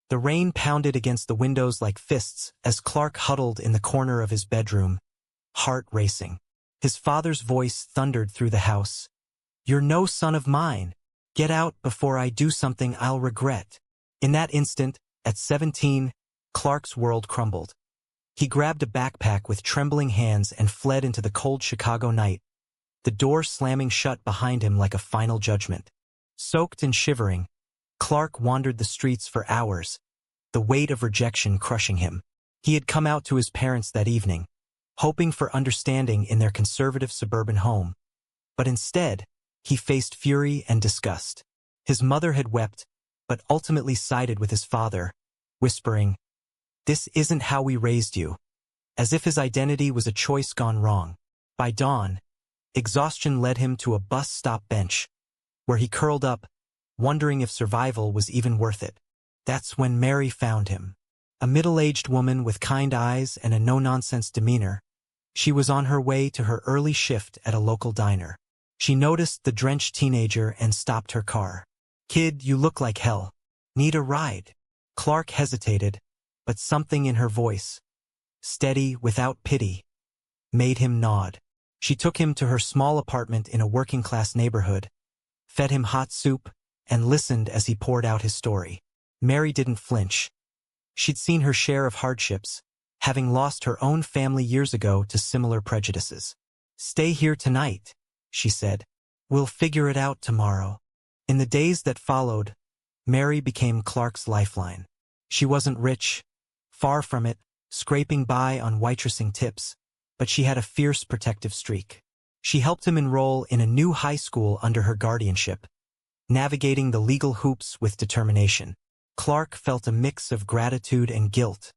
The rain pounded against the windows like fists as Clark huddled in the corner of his bedroom, heart racing. His father's voice thundered through the house. "You're no son of mine. Get out before I do something I'll regret." In that instant, at 17, Clark's world crumbled. He grabbed a backpack with trembling hands and fled into the cold Chicago night, the door slamming shut behind him like a final judgment. Soaked and shivering, Clark wandered the streets for hours, the weight of rejection crushing him. He had come out to his parents that evening, hoping for understanding in their conservative suburban home. But instead, he faced fury and disgust. His mother had wept, but ultimately sided with his father, whispering, "This isn't how we raised you," as if his identity was a choice gone wrong. By dawn, exhaustion led him to a bus stop bench, where he curled up, wondering if survival was even worth it. That's when Mary found him. A middle-aged woman with kind eyes and a no-nonsense demeanor. She was on her way to her early shift at a local diner. She noticed the drenched teenager and stopped her car. "Kid, you look like hell. Need a ride?" Clark hesitated, but something in her voice, steady without pity, made him nod. She took him to her small apartment in a working-class neighborhood, fed him hot soup, and listened as he poured out his story. Mary didn't flinch. She'd seen her share of hardships, having lost her own family years ago to similar prejudices. "Stay here tonight," she said. "We'll figure it out tomorrow." In the days that followed, Mary became Clark's lifeline. She wasn't rich, far from it, scraping by on waitressing tips, but she had a fierce protective streak. She helped him enroll in a new high school under her guardianship, navigating the legal hoops with determination. Clark felt a mix of gratitude and guilt.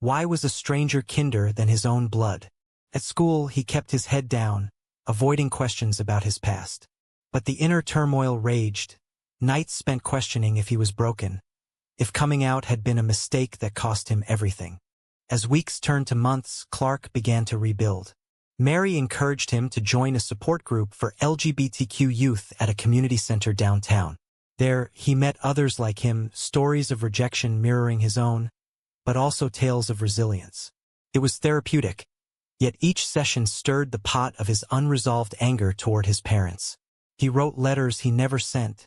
Why was a stranger kinder than his own blood? At school, he kept his head down, avoiding questions about his past. But the inner turmoil raged, nights spent questioning if he was broken, if coming out had been a mistake that cost him everything. As weeks turned to months, Clark began to rebuild. Mary encouraged him to join a support group for LGBTQ youth at a community center downtown. There, he met others like him, stories of rejection mirroring his own, but also tales of resilience. It was therapeutic, yet each session stirred the pot of his unresolved anger toward his parents. He wrote letters he never sent,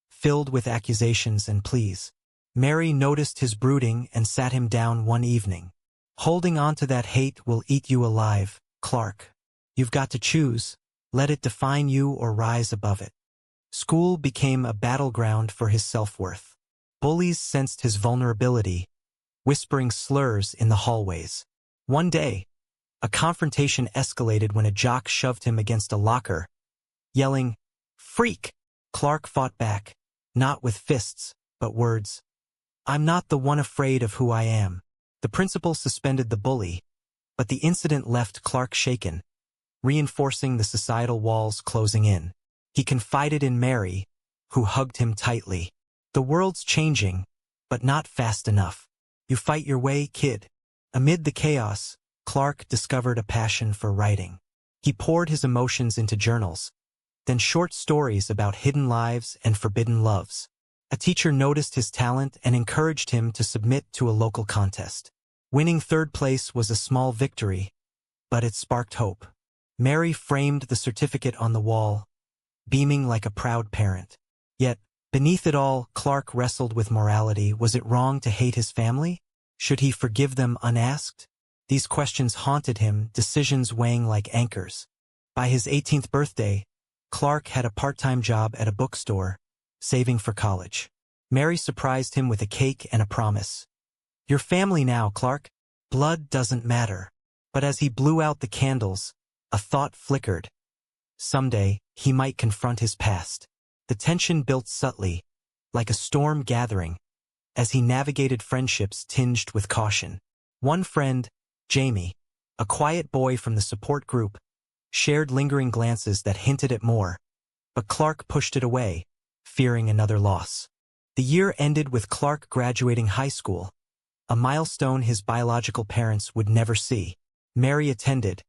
filled with accusations and pleas. Mary noticed his brooding and sat him down one evening. "Holding on to that hate will eat you alive, Clark. You've got to choose, let it define you or rise above it." School became a battleground for his self-worth. Bullies sensed his vulnerability, whispering slurs in the hallways. One day, a confrontation escalated when a jock shoved him against a locker, yelling, "Freak!" Clark fought back, not with fists, but words. "I'm not the one afraid of who I am." The principal suspended the bully, but the incident left Clark shaken, reinforcing the societal walls closing in. He confided in Mary, who hugged him tightly. "The world's changing, but not fast enough. You fight your way, kid." Amid the chaos, Clark discovered a passion for writing. He poured his emotions into journals, then short stories about hidden lives and forbidden loves. A teacher noticed his talent and encouraged him to submit to a local contest. Winning third place was a small victory, but it sparked hope. Mary framed the certificate on the wall, beaming like a proud parent. Yet, beneath it all, Clark wrestled with morality. Was it wrong to hate his family? Should he forgive them unasked? These questions haunted him, decisions weighing like anchors. By his 18th birthday, Clark had a part-time job at a bookstore, saving for college. Mary surprised him with a cake and a promise. "Your family now, Clark. Blood doesn't matter." But as he blew out the candles, a thought flickered. Someday, he might confront his past. The tension built subtly, like a storm gathering, as he navigated friendships tinged with caution. One friend, Jamie, a quiet boy from the support group, shared lingering glances that hinted at more, but Clark pushed it away, fearing another loss. The year ended with Clark graduating high school, a milestone his biological parents would never see. Mary attended,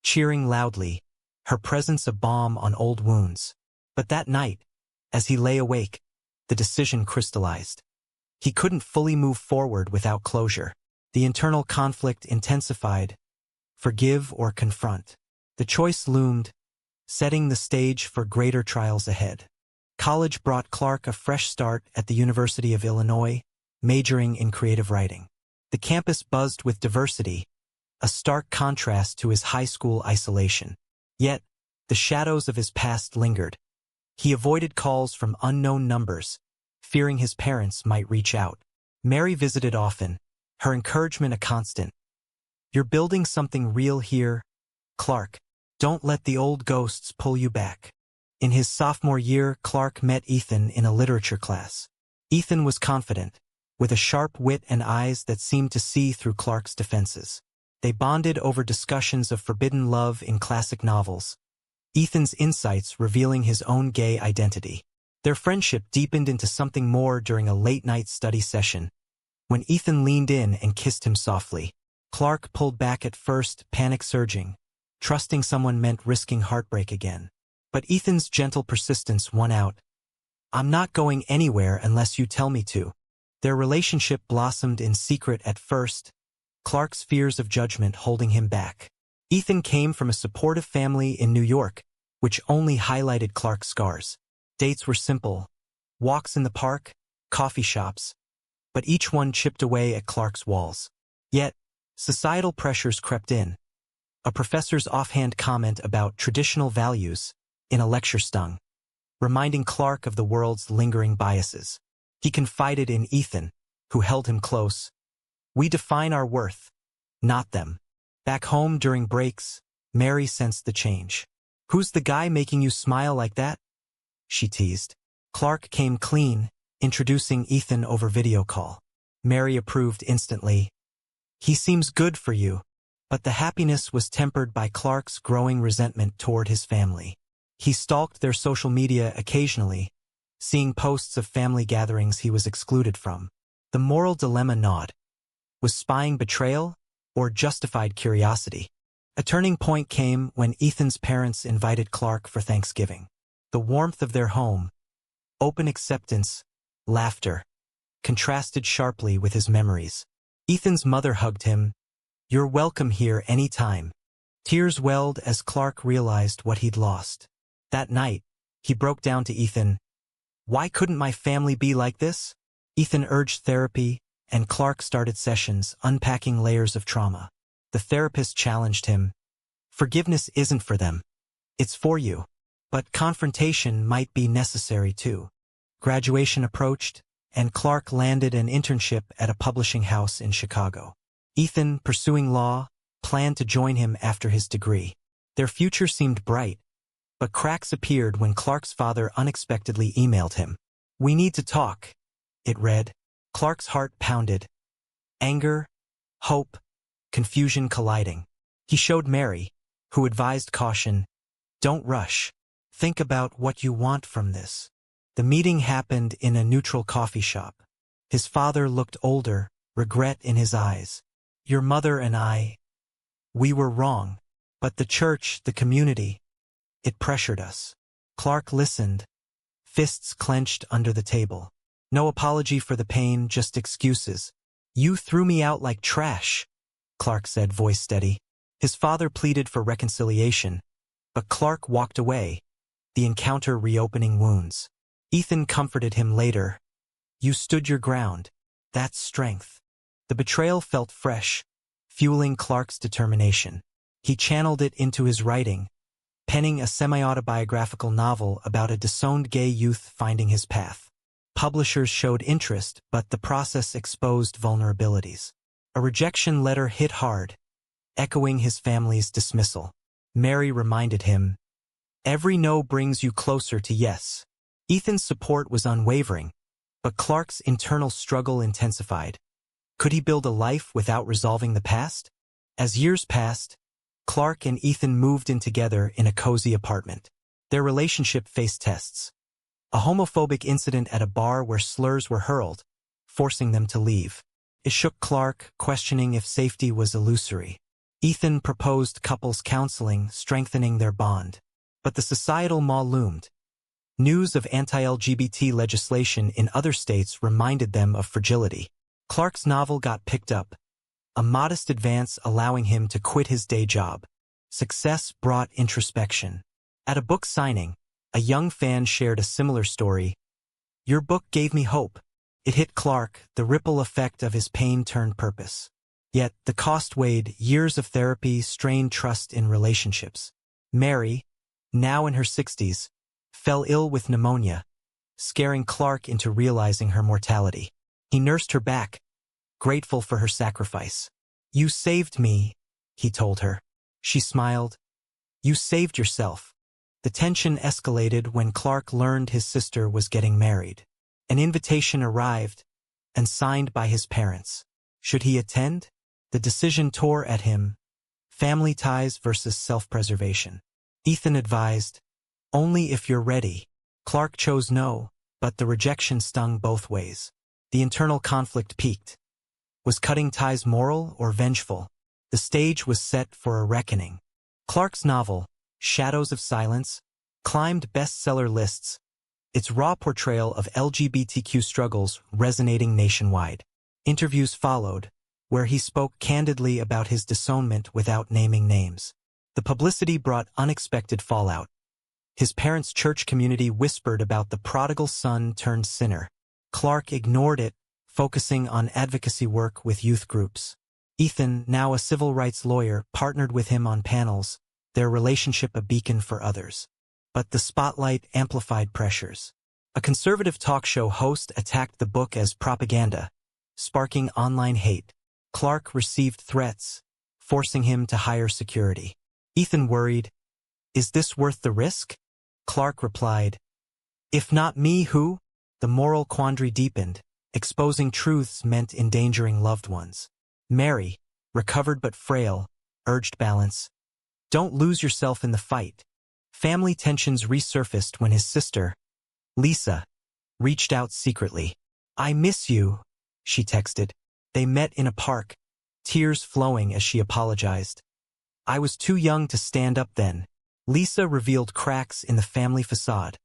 cheering loudly, her presence a balm on old wounds. But that night, as he lay awake, the decision crystallized. He couldn't fully move forward without closure. The internal conflict intensified. Forgive or confront. The choice loomed, setting the stage for greater trials ahead. College brought Clark a fresh start at the University of Illinois, majoring in creative writing. The campus buzzed with diversity, a stark contrast to his high school isolation. Yet, the shadows of his past lingered. He avoided calls from unknown numbers, fearing his parents might reach out. Mary visited often, her encouragement a constant. You're building something real here, Clark. Don't let the old ghosts pull you back. In his sophomore year, Clark met Ethan in a literature class. Ethan was confident, with a sharp wit and eyes that seemed to see through Clark's defenses. They bonded over discussions of forbidden love in classic novels, Ethan's insights revealing his own gay identity. Their friendship deepened into something more during a late-night study session. When Ethan leaned in and kissed him softly, Clark pulled back at first, panic surging. Trusting someone meant risking heartbreak again. But Ethan's gentle persistence won out. I'm not going anywhere unless you tell me to. Their relationship blossomed in secret at first, Clark's fears of judgment holding him back. Ethan came from a supportive family in New York, which only highlighted Clark's scars. Dates were simple, walks in the park, coffee shops, but each one chipped away at Clark's walls. Yet, societal pressures crept in. A professor's offhand comment about traditional values in a lecture stung, reminding Clark of the world's lingering biases. He confided in Ethan, who held him close. We define our worth, not them. Back home during breaks, Mary sensed the change. Who's the guy making you smile like that? She teased. Clark came clean, introducing Ethan over video call. Mary approved instantly. He seems good for you. But the happiness was tempered by Clark's growing resentment toward his family. He stalked their social media occasionally, seeing posts of family gatherings he was excluded from. The moral dilemma gnawed. Was spying betrayal or justified curiosity? A turning point came when Ethan's parents invited Clark for Thanksgiving. The warmth of their home, open acceptance, laughter, contrasted sharply with his memories. Ethan's mother hugged him. You're welcome here anytime. Tears welled as Clark realized what he'd lost. That night, he broke down to Ethan. Why couldn't my family be like this? Ethan urged therapy, and Clark started sessions, unpacking layers of trauma. The therapist challenged him. Forgiveness isn't for them. It's for you. But confrontation might be necessary too. Graduation approached, and Clark landed an internship at a publishing house in Chicago. Ethan, pursuing law, planned to join him after his degree. Their future seemed bright, but cracks appeared when Clark's father unexpectedly emailed him. We need to talk, it read. Clark's heart pounded. Anger, hope, confusion colliding. He showed Mary, who advised caution. Don't rush. Think about what you want from this. The meeting happened in a neutral coffee shop. His father looked older, regret in his eyes. Your mother and I, we were wrong. But the church, the community, it pressured us. Clark listened, fists clenched under the table. No apology for the pain, just excuses. You threw me out like trash, Clark said, voice steady. His father pleaded for reconciliation, but Clark walked away, the encounter reopening wounds. Ethan comforted him later. You stood your ground. That's strength. The betrayal felt fresh, fueling Clark's determination. He channeled it into his writing, penning a semi-autobiographical novel about a disowned gay youth finding his path. Publishers showed interest, but the process exposed vulnerabilities. A rejection letter hit hard, echoing his family's dismissal. Mary reminded him, every no brings you closer to yes. Ethan's support was unwavering, but Clark's internal struggle intensified. Could he build a life without resolving the past? As years passed, Clark and Ethan moved in together in a cozy apartment. Their relationship faced tests. A homophobic incident at a bar where slurs were hurled, forcing them to leave. It shook Clark, questioning if safety was illusory. Ethan proposed couples counseling, strengthening their bond. But the societal maw loomed. News of anti-LGBT legislation in other states reminded them of fragility. Clark's novel got picked up, a modest advance allowing him to quit his day job. Success brought introspection. At a book signing, a young fan shared a similar story. "Your book gave me hope." It hit Clark, the ripple effect of his pain turned purpose. Yet, the cost weighed: years of therapy, strained trust in relationships. Mary, now in her 60s, fell ill with pneumonia, scaring Clark into realizing her mortality. He nursed her back, grateful for her sacrifice. "You saved me," he told her. She smiled. "You saved yourself." The tension escalated when Clark learned his sister was getting married. An invitation arrived, and signed by his parents. Should he attend? The decision tore at him. Family ties versus self-preservation. Ethan advised, "Only if you're ready." Clark chose no, but the rejection stung both ways. The internal conflict peaked. Was cutting ties moral or vengeful? The stage was set for a reckoning. Clark's novel, Shadows of Silence, climbed bestseller lists, its raw portrayal of LGBTQ struggles resonating nationwide. Interviews followed, where he spoke candidly about his disownment without naming names. The publicity brought unexpected fallout. His parents' church community whispered about the prodigal son turned sinner. Clark ignored it, focusing on advocacy work with youth groups. Ethan, now a civil rights lawyer, partnered with him on panels, their relationship a beacon for others. But the spotlight amplified pressures. A conservative talk show host attacked the book as propaganda, sparking online hate. Clark received threats, forcing him to hire security. Ethan worried, "Is this worth the risk?" Clark replied, "If not me, who?" The moral quandary deepened. Exposing truths meant endangering loved ones. Mary, recovered but frail, urged balance. "Don't lose yourself in the fight." Family tensions resurfaced when his sister, Lisa, reached out secretly. "I miss you," she texted. They met in a park, tears flowing as she apologized. "I was too young to stand up then." Lisa revealed cracks in the family facade.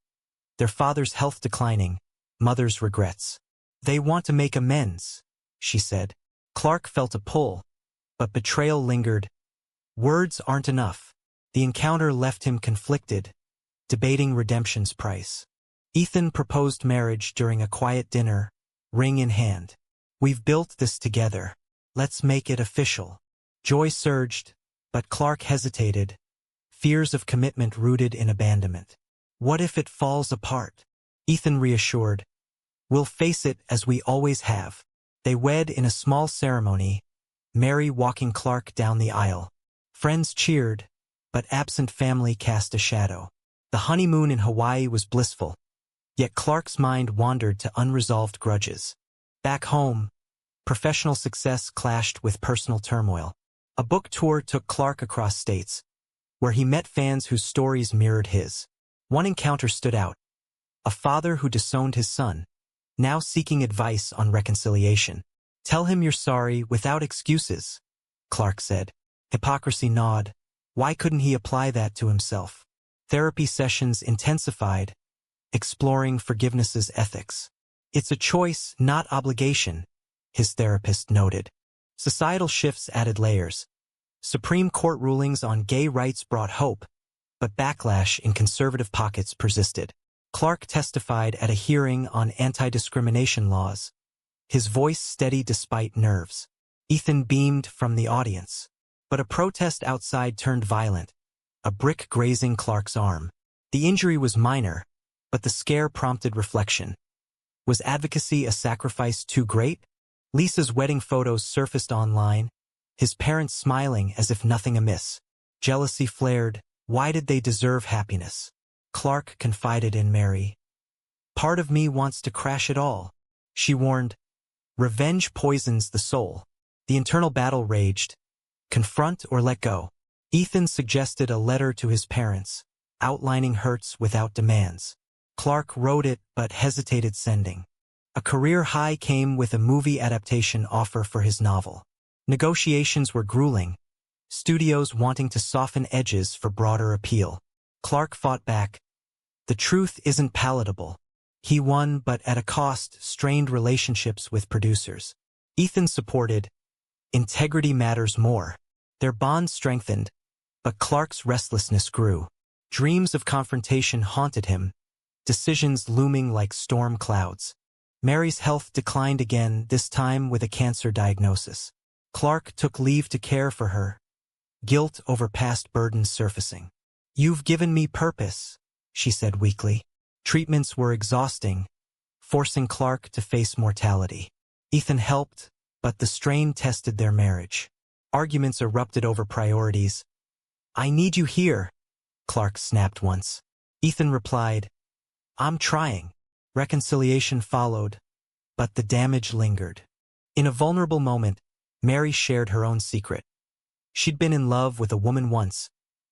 Their father's health declining, mother's regrets. "They want to make amends," she said. Clark felt a pull, but betrayal lingered. Words aren't enough. The encounter left him conflicted, debating redemption's price. Ethan proposed marriage during a quiet dinner, ring in hand. "We've built this together. Let's make it official." Joy surged, but Clark hesitated, fears of commitment rooted in abandonment. "What if it falls apart?" Ethan reassured, "We'll face it as we always have." They wed in a small ceremony, Mary walking Clark down the aisle. Friends cheered, but absent family cast a shadow. The honeymoon in Hawaii was blissful, yet Clark's mind wandered to unresolved grudges. Back home, professional success clashed with personal turmoil. A book tour took Clark across states, where he met fans whose stories mirrored his. One encounter stood out. A father who disowned his son, now seeking advice on reconciliation. "Tell him you're sorry without excuses," Clark said. Hypocrisy gnawed. Why couldn't he apply that to himself? Therapy sessions intensified, exploring forgiveness's ethics. "It's a choice, not obligation," his therapist noted. Societal shifts added layers. Supreme Court rulings on gay rights brought hope, but backlash in conservative pockets persisted. Clark testified at a hearing on anti-discrimination laws, his voice steady despite nerves. Ethan beamed from the audience. But a protest outside turned violent, a brick grazing Clark's arm. The injury was minor, but the scare prompted reflection. Was advocacy a sacrifice too great? Lisa's wedding photos surfaced online, his parents smiling as if nothing amiss. Jealousy flared. Why did they deserve happiness? Clark confided in Mary. "Part of me wants to crash it all," she warned. Revenge poisons the soul. The internal battle raged. Confront or let go. Ethan suggested a letter to his parents, outlining hurts without demands. Clark wrote it but hesitated sending. A career high came with a movie adaptation offer for his novel. Negotiations were grueling, studios wanting to soften edges for broader appeal. Clark fought back. The truth isn't palatable. He won, but at a cost, strained relationships with producers. Ethan supported, integrity matters more. Their bond strengthened, but Clark's restlessness grew. Dreams of confrontation haunted him, decisions looming like storm clouds. Mary's health declined again, this time with a cancer diagnosis. Clark took leave to care for her, guilt over past burdens surfacing. "You've given me purpose," she said weakly. Treatments were exhausting, forcing Clark to face mortality. Ethan helped, but the strain tested their marriage. Arguments erupted over priorities. "I need you here," Clark snapped once. Ethan replied, "I'm trying." Reconciliation followed, but the damage lingered. In a vulnerable moment, Mary shared her own secret. She'd been in love with a woman once,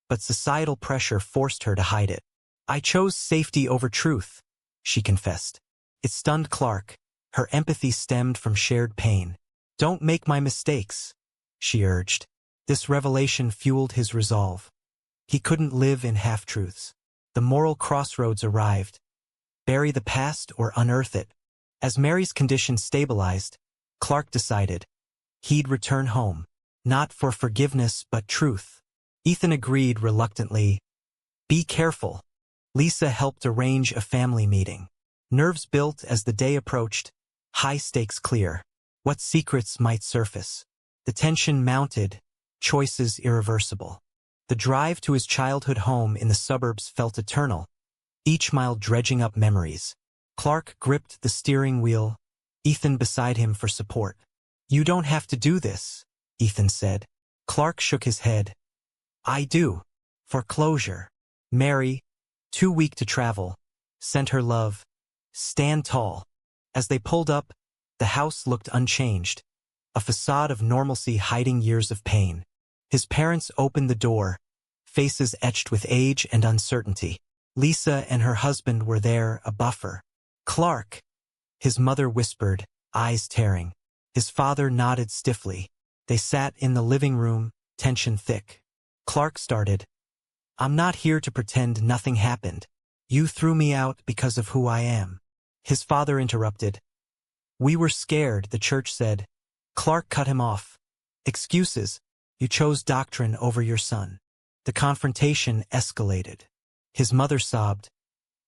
but societal pressure forced her to hide it. "I chose safety over truth," she confessed. It stunned Clark. Her empathy stemmed from shared pain. "Don't make my mistakes," she urged. This revelation fueled his resolve. He couldn't live in half-truths. The moral crossroads arrived. Bury the past or unearth it. As Mary's condition stabilized, Clark decided he'd return home, not for forgiveness but truth. Ethan agreed reluctantly. "Be careful." Lisa helped arrange a family meeting. Nerves built as the day approached, high stakes clear. What secrets might surface? The tension mounted, choices irreversible. The drive to his childhood home in the suburbs felt eternal, each mile dredging up memories. Clark gripped the steering wheel, Ethan beside him for support. "You don't have to do this," Ethan said. Clark shook his head. "I do. For closure." Mary, too weak to travel, sent her love. "Stand tall." As they pulled up, the house looked unchanged, a facade of normalcy hiding years of pain. His parents opened the door, faces etched with age and uncertainty. Lisa and her husband were there, a buffer. "Clark," his mother whispered, eyes tearing. His father nodded stiffly. They sat in the living room, tension thick. Clark started, "I'm not here to pretend nothing happened. You threw me out because of who I am." His father interrupted. "We were scared," the church said. Clark cut him off. "Excuses. You chose doctrine over your son." The confrontation escalated. His mother sobbed.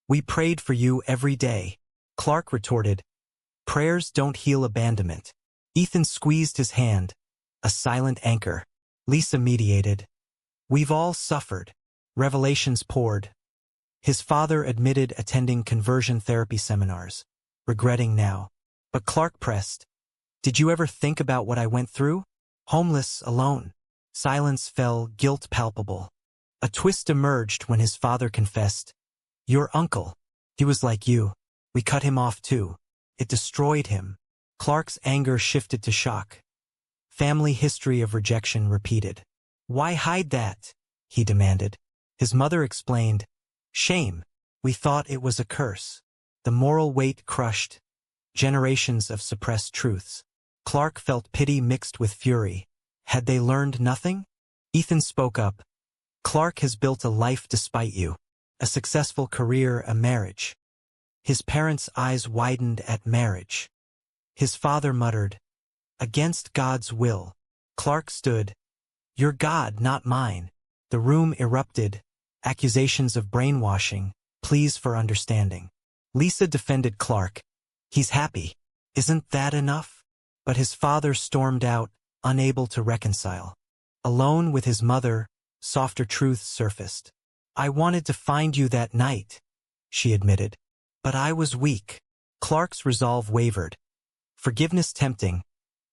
"We prayed for you every day." Clark retorted, "Prayers don't heal abandonment." Ethan squeezed his hand, a silent anchor. Lisa mediated. "We've all suffered." Revelations poured. His father admitted attending conversion therapy seminars, regretting now. But Clark pressed, "Did you ever think about what I went through? Homeless, alone." Silence fell, guilt palpable. A twist emerged when his father confessed, "Your uncle. He was like you. We cut him off too. It destroyed him." Clark's anger shifted to shock. Family history of rejection repeated. "Why hide that?" he demanded. His mother explained, "Shame. We thought it was a curse." The moral weight crushed. Generations of suppressed truths. Clark felt pity mixed with fury. Had they learned nothing? Ethan spoke up. "Clark has built a life despite you. A successful career, a marriage." His parents' eyes widened at marriage. His father muttered, "Against God's will." Clark stood, "You're God, not mine." The room erupted, accusations of brainwashing, pleas for understanding. Lisa defended Clark. "He's happy. Isn't that enough?" But his father stormed out, unable to reconcile. Alone with his mother, softer truths surfaced. "I wanted to find you that night," she admitted. "But I was weak." Clark's resolve wavered. Forgiveness tempting,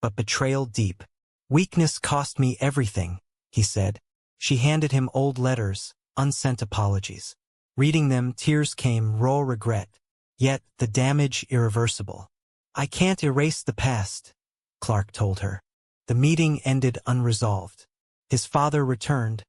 but betrayal deep. "Weakness cost me everything," he said. She handed him old letters, unsent apologies. Reading them, tears came, raw regret. Yet the damage irreversible. "I can't erase the past," Clark told her. The meeting ended unresolved. His father returned,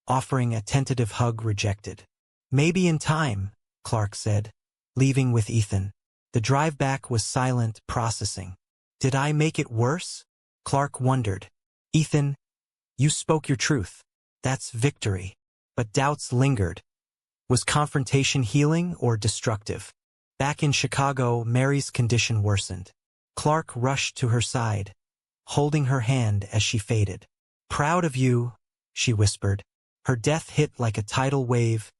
offering a tentative hug rejected. "Maybe in time," Clark said, leaving with Ethan. The drive back was silent, processing. "Did I make it worse?" Clark wondered. "Ethan, you spoke your truth. That's victory." But doubts lingered. Was confrontation healing or destructive? Back in Chicago, Mary's condition worsened. Clark rushed to her side, holding her hand as she faded. "Proud of you," she whispered. Her death hit like a tidal wave,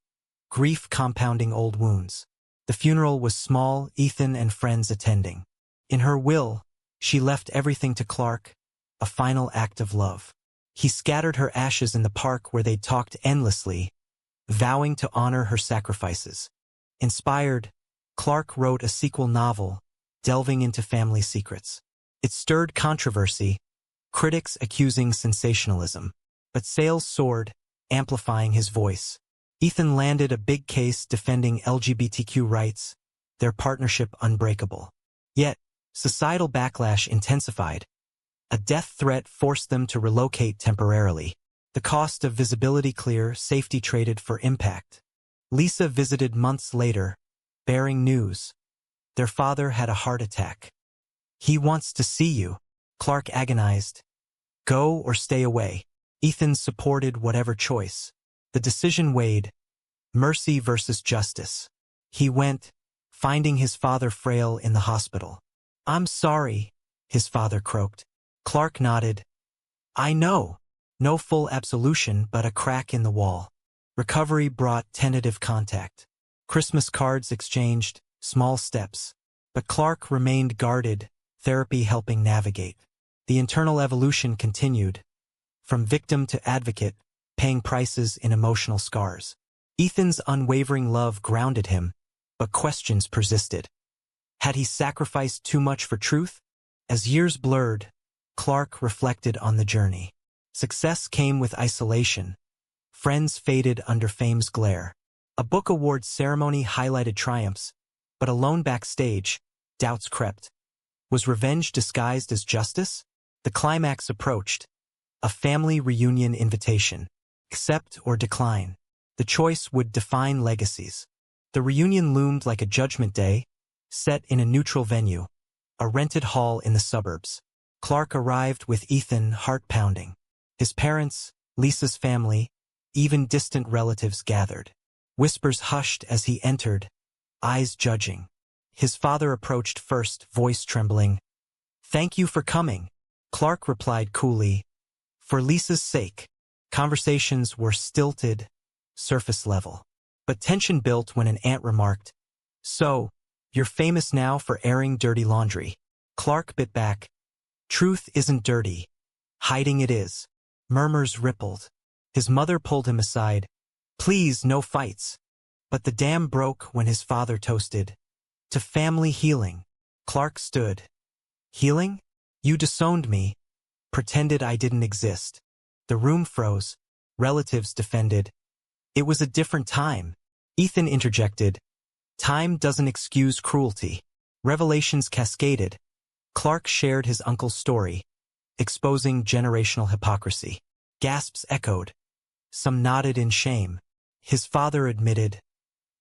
grief compounding old wounds. The funeral was small, Ethan and friends attending. In her will, she left everything to Clark, a final act of love. He scattered her ashes in the park where they talked endlessly, vowing to honor her sacrifices. Inspired, Clark wrote a sequel novel, delving into family secrets. It stirred controversy, critics accusing sensationalism, but sales soared, amplifying his voice. Ethan landed a big case defending LGBTQ rights, their partnership unbreakable. Yet, societal backlash intensified. A death threat forced them to relocate temporarily. The cost of visibility clear, safety traded for impact. Lisa visited months later, bearing news. Their father had a heart attack. "He wants to see you," Clark agonized. "Go or stay away." Ethan supported whatever choice. The decision weighed. Mercy versus justice. He went, finding his father frail in the hospital. "I'm sorry," his father croaked. Clark nodded. "I know." No full absolution, but a crack in the wall. Recovery brought tentative contact. Christmas cards exchanged, small steps. But Clark remained guarded, therapy helping navigate. The internal evolution continued. From victim to advocate, paying prices in emotional scars. Ethan's unwavering love grounded him, but questions persisted. Had he sacrificed too much for truth? As years blurred, Clark reflected on the journey. Success came with isolation. Friends faded under fame's glare. A book awards ceremony highlighted triumphs, but alone backstage, doubts crept. Was revenge disguised as justice? The climax approached. A family reunion invitation. Accept or decline. The choice would define legacies. The reunion loomed like a judgment day, set in a neutral venue, a rented hall in the suburbs. Clark arrived with Ethan heart-pounding. His parents, Lisa's family, even distant relatives gathered. Whispers hushed as he entered, eyes judging. His father approached first, voice trembling. "Thank you for coming," Clark replied coolly. "For Lisa's sake." Conversations were stilted, surface level. But tension built when an aunt remarked, "So, you're famous now for airing dirty laundry." Clark bit back. "Truth isn't dirty. Hiding it is." Murmurs rippled. His mother pulled him aside. "Please, no fights." But the dam broke when his father toasted. "To family healing." Clark stood. "Healing? You disowned me. Pretended I didn't exist." The room froze. Relatives defended. "It was a different time." Ethan interjected. "Time doesn't excuse cruelty." Revelations cascaded. Clark shared his uncle's story, exposing generational hypocrisy. Gasps echoed. Some nodded in shame. His father admitted,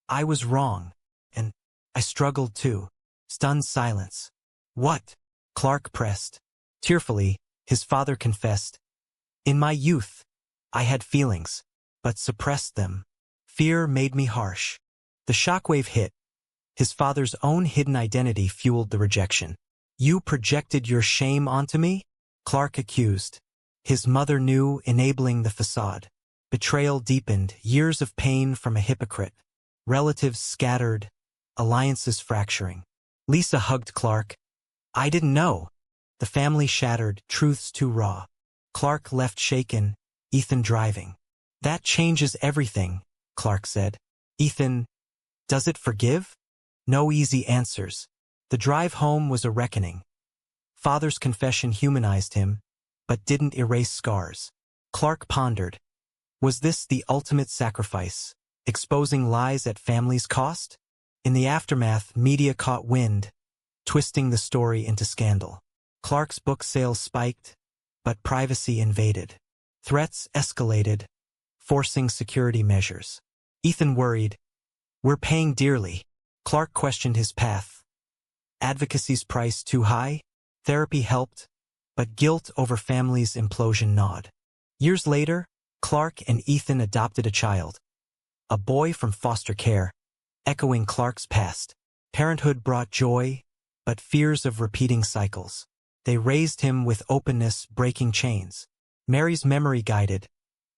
"I was wrong, and I struggled too." Stunned silence. "What?" Clark pressed. Tearfully, his father confessed, "In my youth, I had feelings, but suppressed them. Fear made me harsh." The shockwave hit. His father's own hidden identity fueled the rejection. "You projected your shame onto me?" Clark accused. His mother knew, enabling the facade. Betrayal deepened, years of pain from a hypocrite. Relatives scattered, alliances fracturing. Lisa hugged Clark. "I didn't know." The family shattered, truths too raw. Clark left shaken, Ethan driving. "That changes everything," Clark said. Ethan, "Does it forgive?" No easy answers. The drive home was a reckoning. Father's confession humanized him, but didn't erase scars. Clark pondered. Was this the ultimate sacrifice, exposing lies at family's cost? In the aftermath, media caught wind, twisting the story into scandal. Clark's book sales spiked, but privacy invaded. Threats escalated, forcing security measures. Ethan worried. "We're paying dearly." Clark questioned his path. Advocacy's price too high? Therapy helped, but guilt over family's implosion gnawed. Years later, Clark and Ethan adopted a child. a boy from foster care, echoing Clark's past. Parenthood brought joy, but fears of repeating cycles. They raised him with openness breaking chains. Mary's memory guided,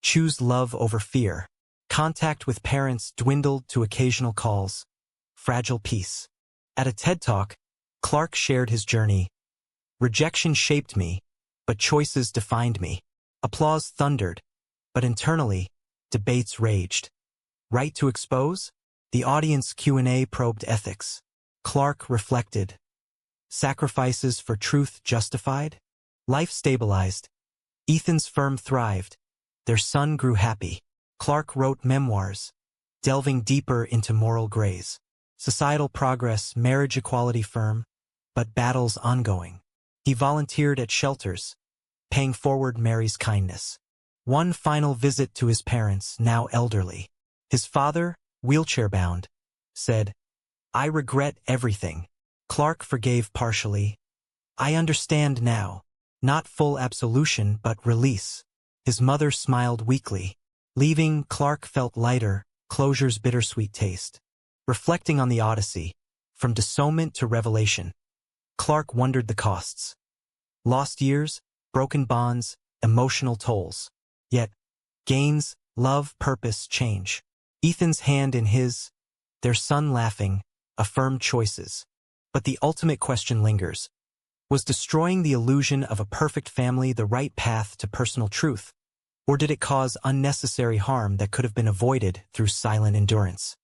choose love over fear. Contact with parents dwindled to occasional calls. Fragile peace. At a TED Talk, Clark shared his journey. Rejection shaped me, but choices defined me. Applause thundered, but internally, debates raged. Right to expose? The audience Q&A probed ethics. Clark reflected. Sacrifices for truth justified? Life stabilized. Ethan's firm thrived. Their son grew happy. Clark wrote memoirs, delving deeper into moral grays. Societal progress, marriage equality firm, but battles ongoing. He volunteered at shelters, paying forward Mary's kindness. One final visit to his parents, now elderly. His father, wheelchair-bound, said, "I regret everything." Clark forgave partially. "I understand now. Not full absolution, but release." His mother smiled weakly. Leaving, Clark felt lighter, closure's bittersweet taste. Reflecting on the Odyssey, from discernment to revelation, Clark wondered the costs. Lost years, broken bonds, emotional tolls. Yet, gains, love, purpose, change. Ethan's hand in his, their son laughing, affirmed choices. But the ultimate question lingers. Was destroying the illusion of a perfect family the right path to personal truth? Or did it cause unnecessary harm that could have been avoided through silent endurance?